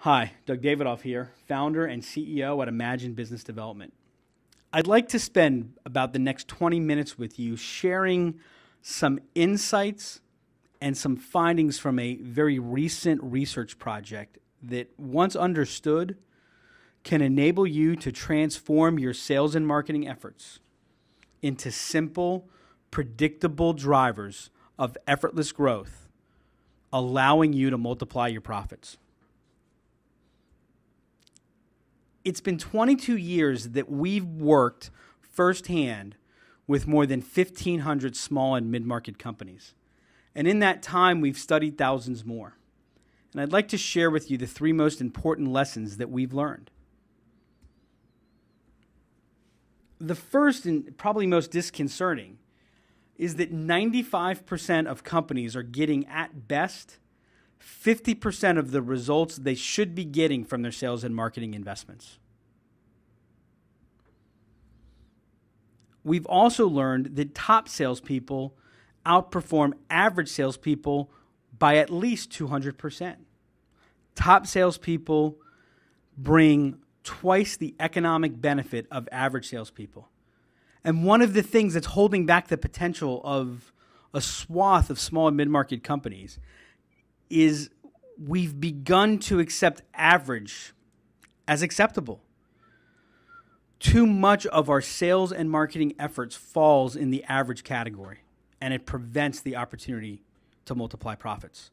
Hi, Doug Davidoff here, founder and CEO at Imagine Business Development. I'd like to spend about the next 20 minutes with you sharing some insights and some findings from a very recent research project that, once understood, can enable you to transform your sales and marketing efforts into simple, predictable drivers of effortless growth, allowing you to multiply your profits. It's been 22 years that we've worked firsthand with more than 1,500 small and mid-market companies. And in that time, we've studied thousands more. And I'd like to share with you the three most important lessons that we've learned. The first and probably most disconcerting is that 95% of companies are getting, at best, 50% of the results they should be getting from their sales and marketing investments. We've also learned that top salespeople outperform average salespeople by at least 200%. Top salespeople bring twice the economic benefit of average salespeople. And one of the things that's holding back the potential of a swath of small and mid-market companies is we've begun to accept average as acceptable. Too much of our sales and marketing efforts falls in the average category, and it prevents the opportunity to multiply profits.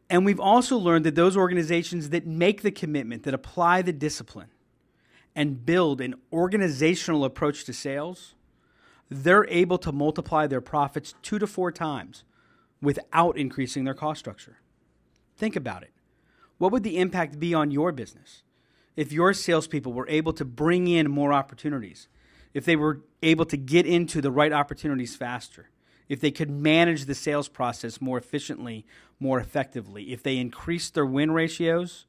And we've also learned that those organizations that make the commitment, that apply the discipline, and build an organizational approach to sales, they're able to multiply their profits 2 to 4 times without increasing their cost structure. Think about it. What would the impact be on your business if your salespeople were able to bring in more opportunities, if they were able to get into the right opportunities faster, if they could manage the sales process more efficiently, more effectively, if they increased their win ratios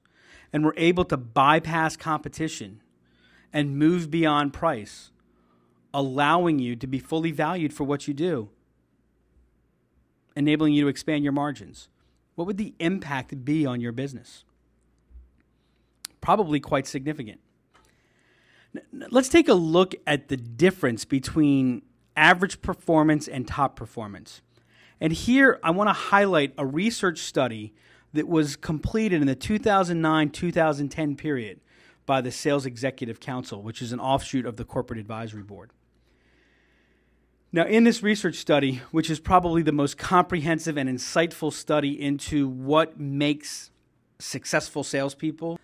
and were able to bypass competition and move beyond price, allowing you to be fully valued for what you do, enabling you to expand your margins? What would the impact be on your business? Probably quite significant. Let's take a look at the difference between average performance and top performance. And here I want to highlight a research study that was completed in the 2009-2010 period by the Sales Executive Council, which is an offshoot of the Corporate Advisory Board. Now, in this research study, which is probably the most comprehensive and insightful study into what makes successful salespeople,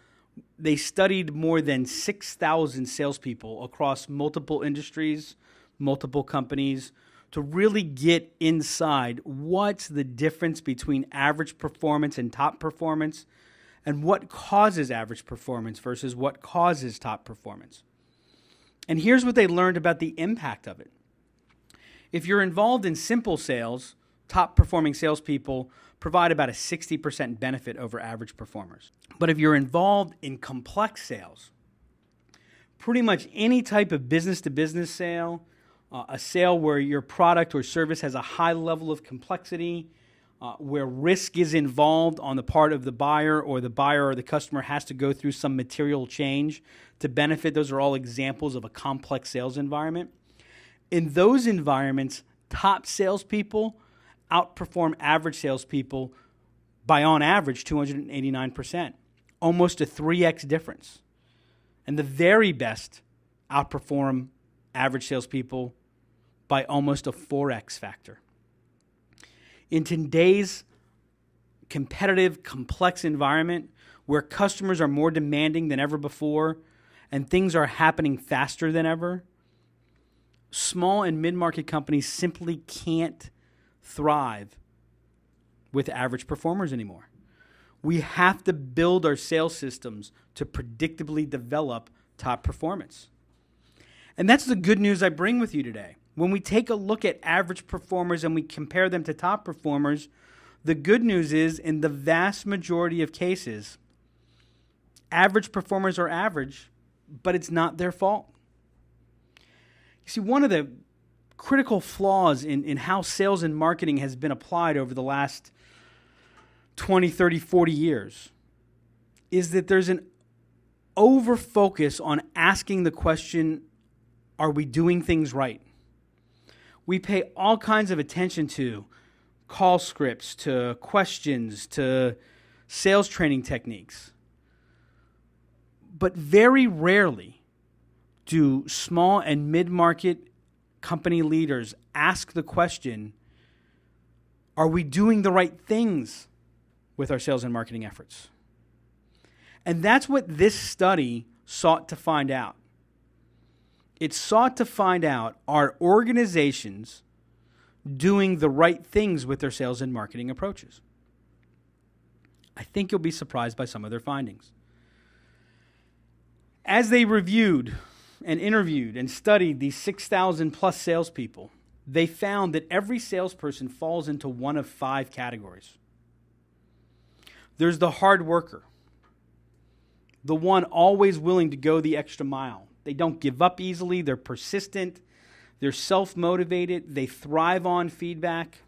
they studied more than 6,000 salespeople across multiple industries, multiple companies, to really get inside what's the difference between average performance and top performance, and what causes average performance versus what causes top performance. And here's what they learned about the impact of it. If you're involved in simple sales, top-performing salespeople provide about a 60% benefit over average performers. But if you're involved in complex sales, pretty much any type of business-to-business sale, a sale where your product or service has a high level of complexity, where risk is involved on the part of the buyer or the customer has to go through some material change to benefit, those are all examples of a complex sales environment. In those environments, top salespeople outperform average salespeople by, on average, 289%, almost a 3x difference. And the very best outperform average salespeople by almost a 4x factor. In today's competitive, complex environment where customers are more demanding than ever before and things are happening faster than ever, small and mid-market companies simply can't thrive with average performers anymore. We have to build our sales systems to predictably develop top performance. And that's the good news I bring with you today. When we take a look at average performers and we compare them to top performers, the good news is, in the vast majority of cases, average performers are average, but it's not their fault. You see, one of the critical flaws in how sales and marketing has been applied over the last 20, 30, 40 years is that there's an over focus on asking the question, are we doing things right? We pay all kinds of attention to call scripts, to questions, to sales training techniques. But very rarely do small and mid-market company leaders ask the question, are we doing the right things with our sales and marketing efforts? And that's what this study sought to find out. It sought to find out, are organizations doing the right things with their sales and marketing approaches? I think you'll be surprised by some of their findings. As they reviewed and interviewed and studied these 6,000 plus salespeople, they found that every salesperson falls into one of 5 categories. There's the hard worker, the one always willing to go the extra mile. They don't give up easily. They're persistent. They're self-motivated. They thrive on feedback.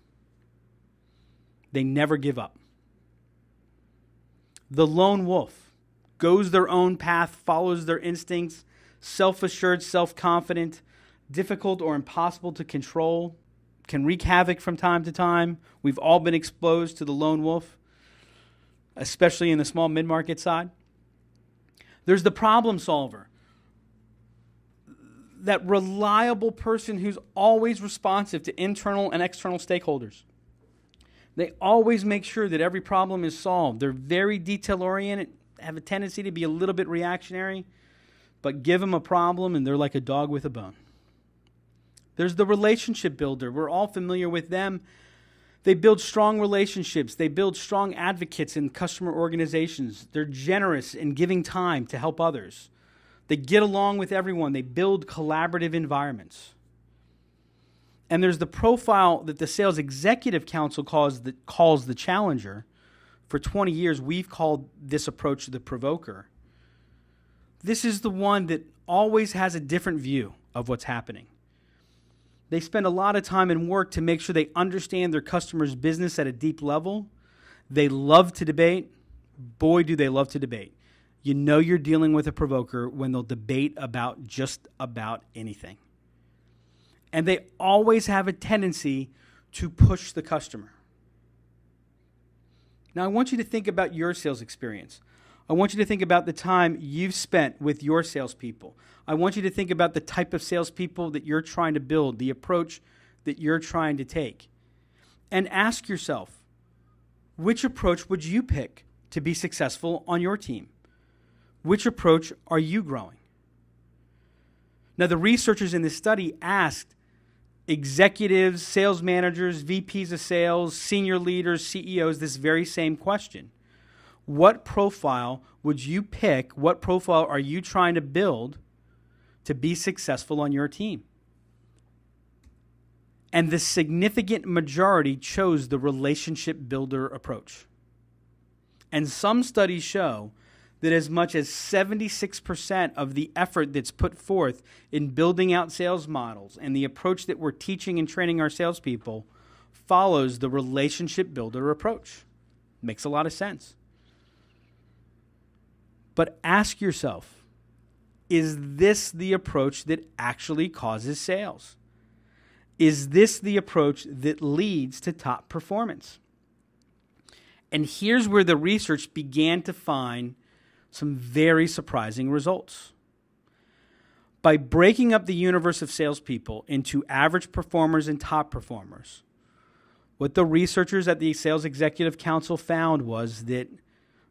They never give up. The lone wolf goes their own path, follows their instincts, self-assured, self-confident, difficult or impossible to control, can wreak havoc from time to time. We've all been exposed to the lone wolf, especially in the small mid-market side. There's the problem solver, that reliable person who's always responsive to internal and external stakeholders. They always make sure that every problem is solved. They're very detail-oriented, have a tendency to be a little bit reactionary, but give them a problem and they're like a dog with a bone. There's the relationship builder. We're all familiar with them. They build strong relationships. They build strong advocates in customer organizations. They're generous in giving time to help others. They get along with everyone. They build collaborative environments. And there's the profile that the Sales Executive Council calls the challenger. For 20 years, we've called this approach the provoker. This is the one that always has a different view of what's happening. They spend a lot of time and work to make sure they understand their customer's business at a deep level. They love to debate. Boy, do they love to debate. You know you're dealing with a provoker when they'll debate about just about anything. And they always have a tendency to push the customer. Now, I want you to think about your sales experience. I want you to think about the time you've spent with your salespeople. I want you to think about the type of salespeople that you're trying to build, the approach that you're trying to take. And ask yourself, which approach would you pick to be successful on your team? Which approach are you growing? Now, the researchers in this study asked executives, sales managers, VPs of sales, senior leaders, CEOs this very same question. What profile would you pick? What profile are you trying to build to be successful on your team? And the significant majority chose the relationship builder approach. And some studies show that as much as 76% of the effort that's put forth in building out sales models and the approach that we're teaching and training our salespeople follows the relationship builder approach. Makes a lot of sense. But ask yourself, is this the approach that actually causes sales? Is this the approach that leads to top performance? And here's where the research began to find some very surprising results. By breaking up the universe of salespeople into average performers and top performers, what the researchers at the Sales Executive Council found was that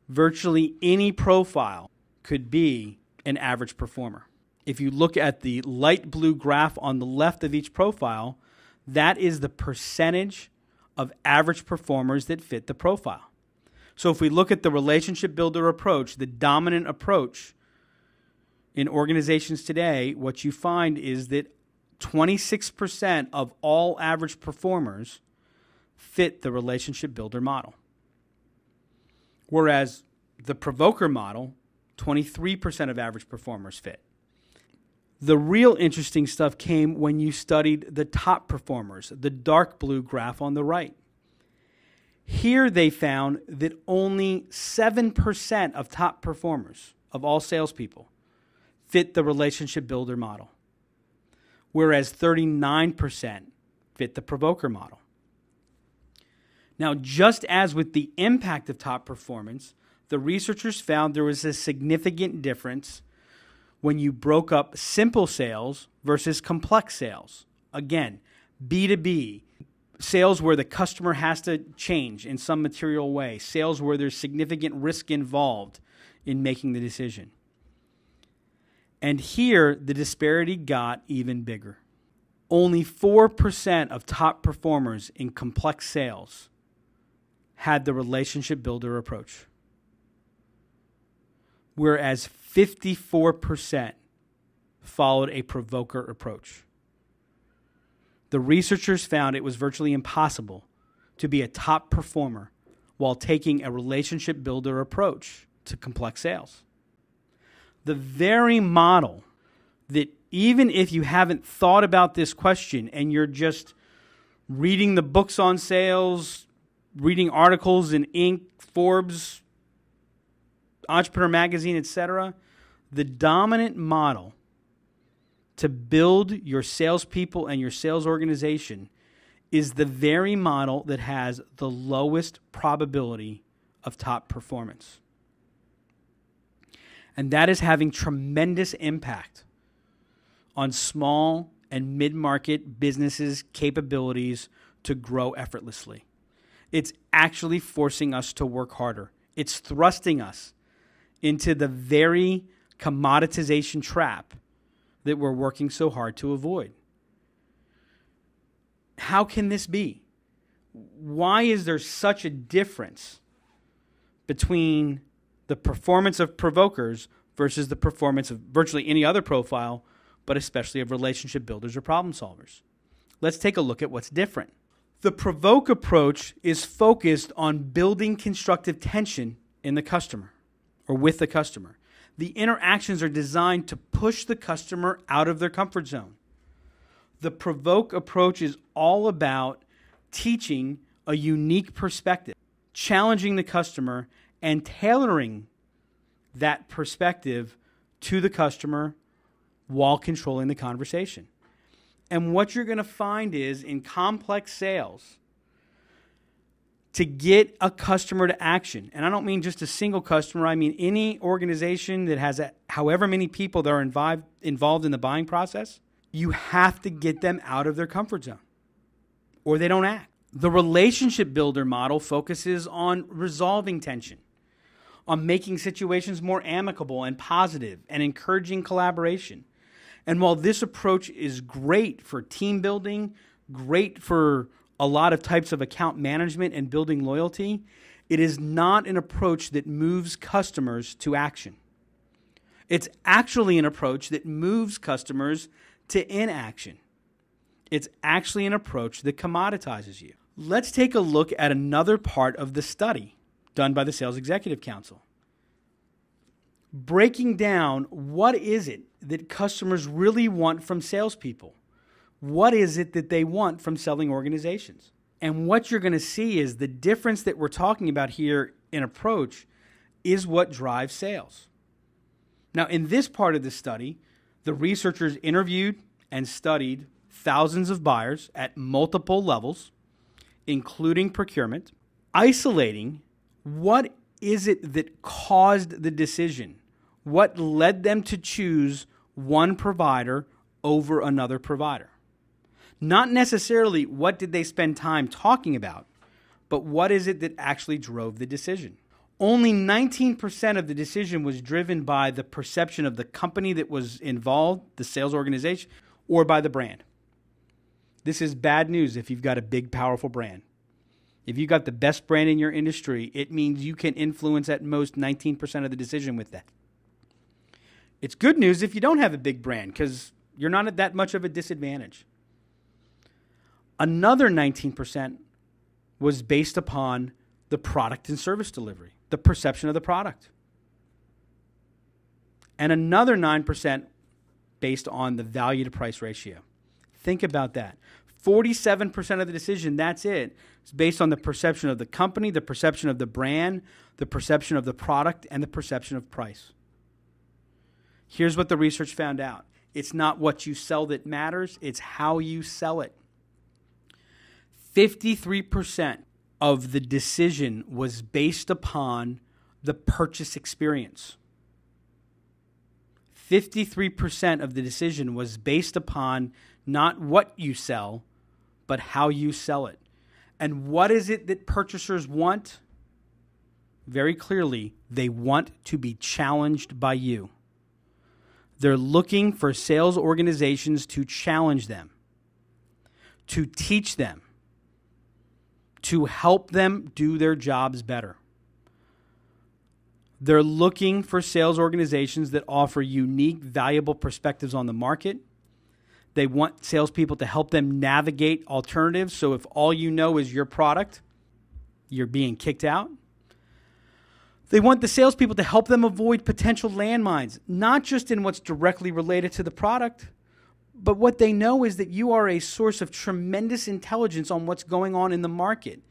virtually any profile could be an average performer. If you look at the light blue graph on the left of each profile, that is the percentage of average performers that fit the profile. So if we look at the relationship builder approach, the dominant approach in organizations today, what you find is that 26% of all average performers fit the relationship builder model. Whereas the provoker model, 23% of average performers fit. The real interesting stuff came when you studied the top performers, the dark blue graph on the right. Here they found that only 7% of top performers, of all salespeople, fit the relationship builder model, whereas 39% fit the provoker model. Now, just as with the impact of top performance, the researchers found there was a significant difference when you broke up simple sales versus complex sales. Again, B2B, sales where the customer has to change in some material way, sales where there's significant risk involved in making the decision. And here, the disparity got even bigger. Only 4% of top performers in complex sales had the relationship builder approach, whereas 54% followed a provoker approach. The researchers found it was virtually impossible to be a top performer while taking a relationship builder approach to complex sales. The very model that, even if you haven't thought about this question and you're just reading the books on sales, reading articles in Inc., Forbes, Entrepreneur Magazine, etc., the dominant model to build your salespeople and your sales organization is the very model that has the lowest probability of top performance. And that is having tremendous impact on small and mid-market businesses' capabilities to grow effortlessly. It's actually forcing us to work harder. It's thrusting us into the very commoditization trap that we're working so hard to avoid. How can this be? Why is there such a difference between the performance of provokers versus the performance of virtually any other profile, but especially of relationship builders or problem solvers? Let's take a look at what's different. The provoke approach is focused on building constructive tension in the customer or with the customer. The interactions are designed to push the customer out of their comfort zone. The provoke approach is all about teaching a unique perspective, challenging the customer, and tailoring that perspective to the customer while controlling the conversation. And what you're going to find is in complex sales, to get a customer to action, and I don't mean just a single customer, I mean any organization that has however many people that are involved in the buying process, you have to get them out of their comfort zone or they don't act. The relationship builder model focuses on resolving tension, on making situations more amicable and positive and encouraging collaboration. And while this approach is great for team building, great for a lot of types of account management and building loyalty, it is not an approach that moves customers to action. It's actually an approach that moves customers to inaction. It's actually an approach that commoditizes you. Let's take a look at another part of the study done by the Sales Executive Council. Breaking down what is it that customers really want from salespeople. What is it that they want from selling organizations? And what you're going to see is the difference that we're talking about here in approach is what drives sales. Now, in this part of the study, the researchers interviewed and studied thousands of buyers at multiple levels, including procurement, isolating what is it that caused the decision, what led them to choose one provider over another provider. Not necessarily what did they spend time talking about, but what is it that actually drove the decision. Only 19% of the decision was driven by the perception of the company that was involved, the sales organization, or by the brand. This is bad news if you've got a big, powerful brand. If you've got the best brand in your industry, it means you can influence at most 19% of the decision with that. It's good news if you don't have a big brand because you're not at that much of a disadvantage. Another 19% was based upon the product and service delivery, the perception of the product. And another 9% based on the value to price ratio. Think about that. 47% of the decision, that's it. It's based on the perception of the company, the perception of the brand, the perception of the product, and the perception of price. Here's what the research found out. It's not what you sell that matters, it's how you sell it. 53% of the decision was based upon the purchase experience. 53% of the decision was based upon not what you sell, but how you sell it. And what is it that purchasers want? Very clearly, they want to be challenged by you. They're looking for sales organizations to challenge them, to teach them, to help them do their jobs better. They're looking for sales organizations that offer unique, valuable perspectives on the market. They want salespeople to help them navigate alternatives. So if all you know is your product, you're being kicked out. They want the salespeople to help them avoid potential landmines, not just in what's directly related to the product, but what they know is that you are a source of tremendous intelligence on what's going on in the market.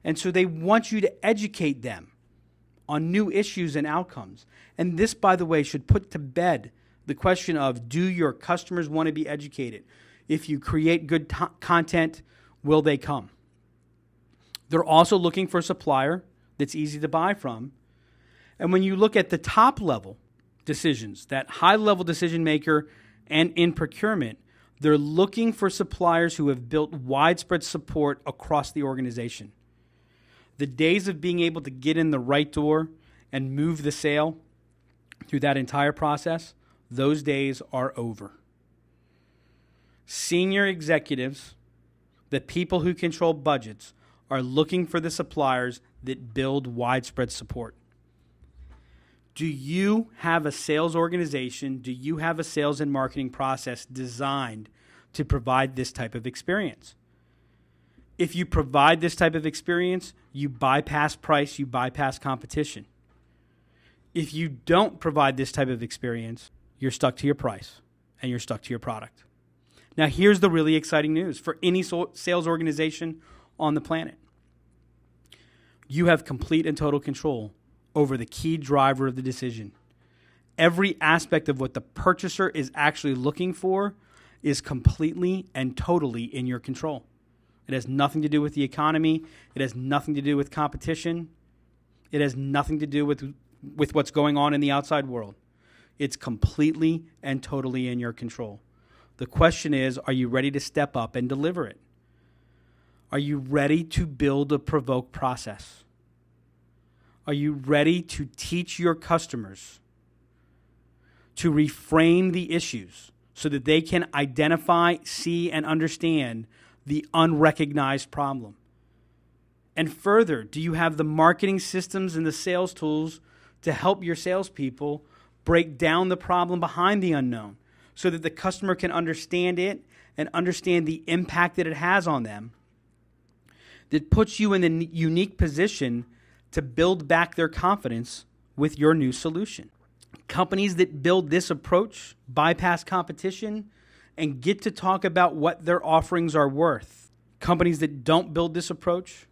And so they want you to educate them on new issues and outcomes. And this, by the way, should put to bed the question of, do your customers want to be educated? If you create good content, will they come? They're also looking for a supplier that's easy to buy from. And when you look at the top level decisions, that high level decision maker and in procurement, they're looking for suppliers who have built widespread support across the organization. The days of being able to get in the right door and move the sale through that entire process, those days are over. Senior executives, the people who control budgets, are looking for the suppliers that build widespread support. Do you have a sales organization? Do you have a sales and marketing process designed to provide this type of experience? If you provide this type of experience, you bypass price, you bypass competition. If you don't provide this type of experience, you're stuck to your price and you're stuck to your product. Now, here's the really exciting news for any sales organization on the planet. You have complete and total control over the key driver of the decision. Every aspect of what the purchaser is actually looking for is completely and totally in your control. It has nothing to do with the economy. It has nothing to do with competition. It has nothing to do with what's going on in the outside world. It's completely and totally in your control. The question is, are you ready to step up and deliver it? Are you ready to build a provoke process? Are you ready to teach your customers to reframe the issues so that they can identify, see, and understand the unrecognized problem? And further, do you have the marketing systems and the sales tools to help your salespeople break down the problem behind the unknown so that the customer can understand it and understand the impact that it has on them, that puts you in the unique position to build back their confidence with your new solution? Companies that build this approach bypass competition and get to talk about what their offerings are worth. Companies that don't build this approach,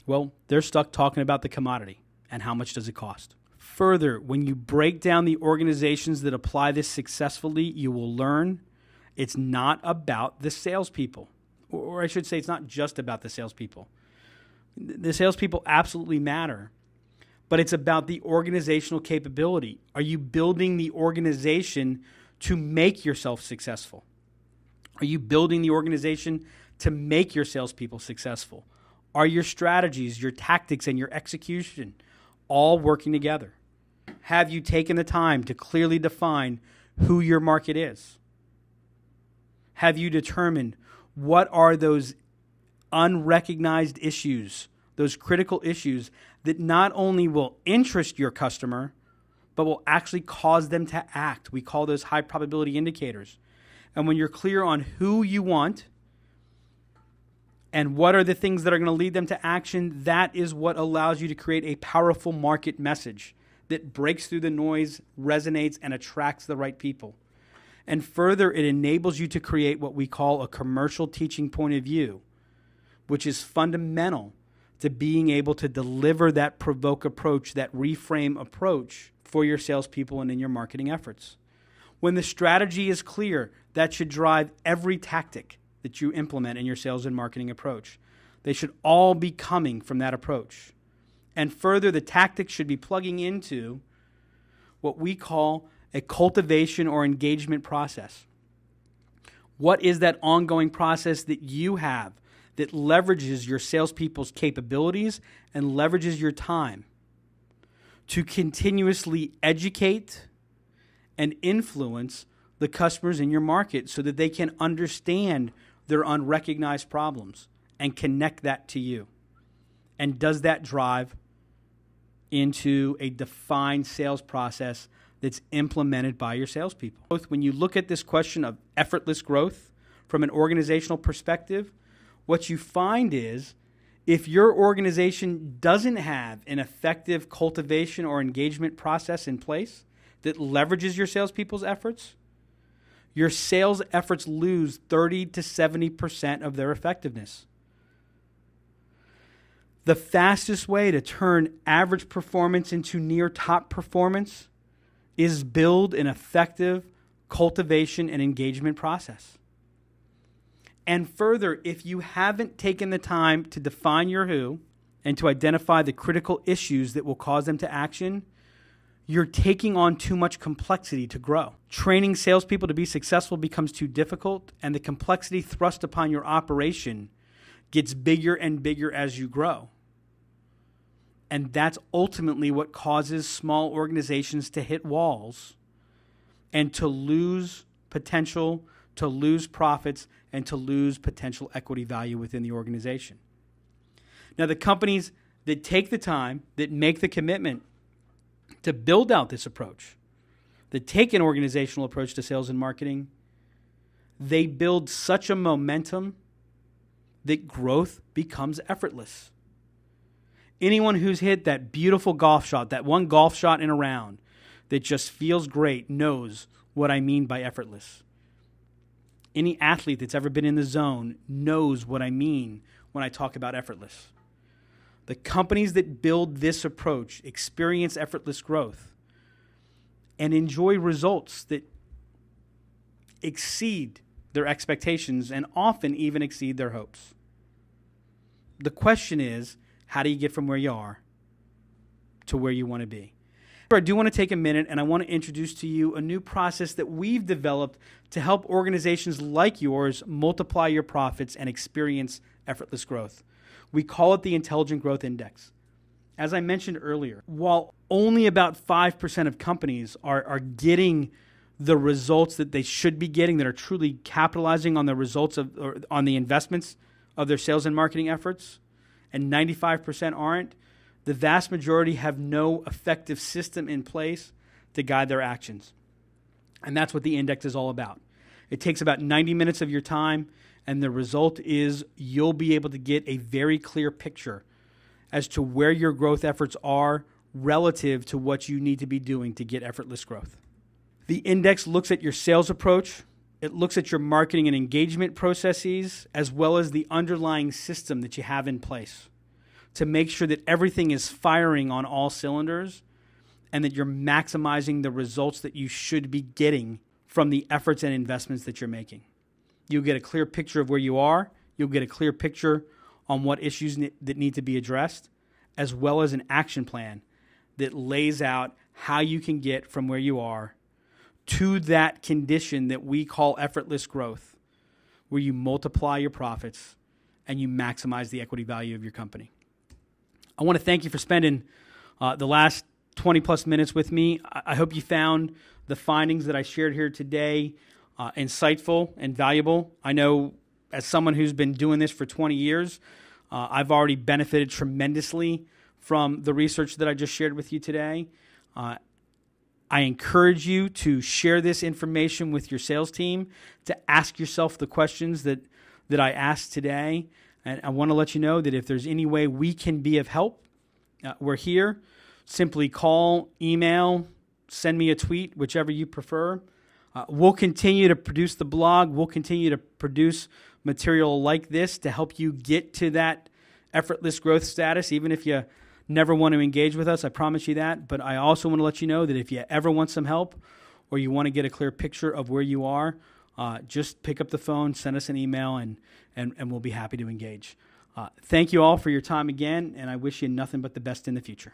well, they're stuck talking about the commodity and how much does it cost. Further, when you break down the organizations that apply this successfully, you will learn it's not about the salespeople. Or I should say, it's not just about the salespeople. The salespeople absolutely matter, but it's about the organizational capability. Are you building the organization to make yourself successful? Are you building the organization to make your salespeople successful? Are your strategies, your tactics, and your execution all working together? Have you taken the time to clearly define who your market is? Have you determined what are those unrecognized issues, those critical issues that not only will interest your customer, but will actually cause them to act? We call those high probability indicators. And when you're clear on who you want and what are the things that are going to lead them to action, that is what allows you to create a powerful market message that breaks through the noise, resonates, and attracts the right people. And further, it enables you to create what we call a commercial teaching point of view, which is fundamental to being able to deliver that provoke approach, that reframe approach for your salespeople and in your marketing efforts. When the strategy is clear, that should drive every tactic that you implement in your sales and marketing approach. They should all be coming from that approach. And further, the tactics should be plugging into what we call a cultivation or engagement process. What is that ongoing process that you have that leverages your salespeople's capabilities and leverages your time to continuously educate and influence the customers in your market so that they can understand their unrecognized problems and connect that to you? And does that drive into a defined sales process that's implemented by your salespeople? Both when you look at this question of effortless growth from an organizational perspective, what you find is if your organization doesn't have an effective cultivation or engagement process in place that leverages your salespeople's efforts, your sales efforts lose 30 to 70% of their effectiveness. The fastest way to turn average performance into near top performance is build an effective cultivation and engagement process. And further, if you haven't taken the time to define your who and to identify the critical issues that will cause them to action, you're taking on too much complexity to grow. Training salespeople to be successful becomes too difficult, and the complexity thrust upon your operation gets bigger and bigger as you grow. And that's ultimately what causes small organizations to hit walls and to lose potential, to lose profits, and to lose potential equity value within the organization. Now, the companies that take the time, that make the commitment to build out this approach, that take an organizational approach to sales and marketing, they build such a momentum that growth becomes effortless. Anyone who's hit that beautiful golf shot, that one golf shot in a round that just feels great, knows what I mean by effortless. Any athlete that's ever been in the zone knows what I mean when I talk about effortless. The companies that build this approach experience effortless growth and enjoy results that exceed their expectations and often even exceed their hopes. The question is, how do you get from where you are to where you want to be? I do want to take a minute and I want to introduce to you a new process that we've developed to help organizations like yours multiply your profits and experience effortless growth. We call it the Intelligent Growth Index. As I mentioned earlier, while only about 5% of companies are getting the results that they should be getting, that are truly capitalizing on the results of, or on the investments of their sales and marketing efforts, and 95% aren't, the vast majority have no effective system in place to guide their actions. And that's what the index is all about. It takes about 90 minutes of your time, and the result is you'll be able to get a very clear picture as to where your growth efforts are relative to what you need to be doing to get effortless growth. The index looks at your sales approach. It looks at your marketing and engagement processes, as well as the underlying system that you have in place to make sure that everything is firing on all cylinders and that you're maximizing the results that you should be getting from the efforts and investments that you're making. You'll get a clear picture of where you are. You'll get a clear picture on what issues that need to be addressed, as well as an action plan that lays out how you can get from where you are to that condition that we call effortless growth, where you multiply your profits and you maximize the equity value of your company. I want to thank you for spending the last 20 plus minutes with me. I hope you found the findings that I shared here today insightful and valuable. I know as someone who's been doing this for 20 years, I've already benefited tremendously from the research that I just shared with you today. I encourage you to share this information with your sales team, to ask yourself the questions that I asked today. And I want to let you know that if there's any way we can be of help, we're here. Simply call, email, send me a tweet, whichever you prefer. We'll continue to produce the blog. We'll continue to produce material like this to help you get to that effortless growth status, even if you never want to engage with us. I promise you that. But I also want to let you know that if you ever want some help or you want to get a clear picture of where you are, just pick up the phone, send us an email, and we'll be happy to engage. Thank you all for your time again, and I wish you nothing but the best in the future.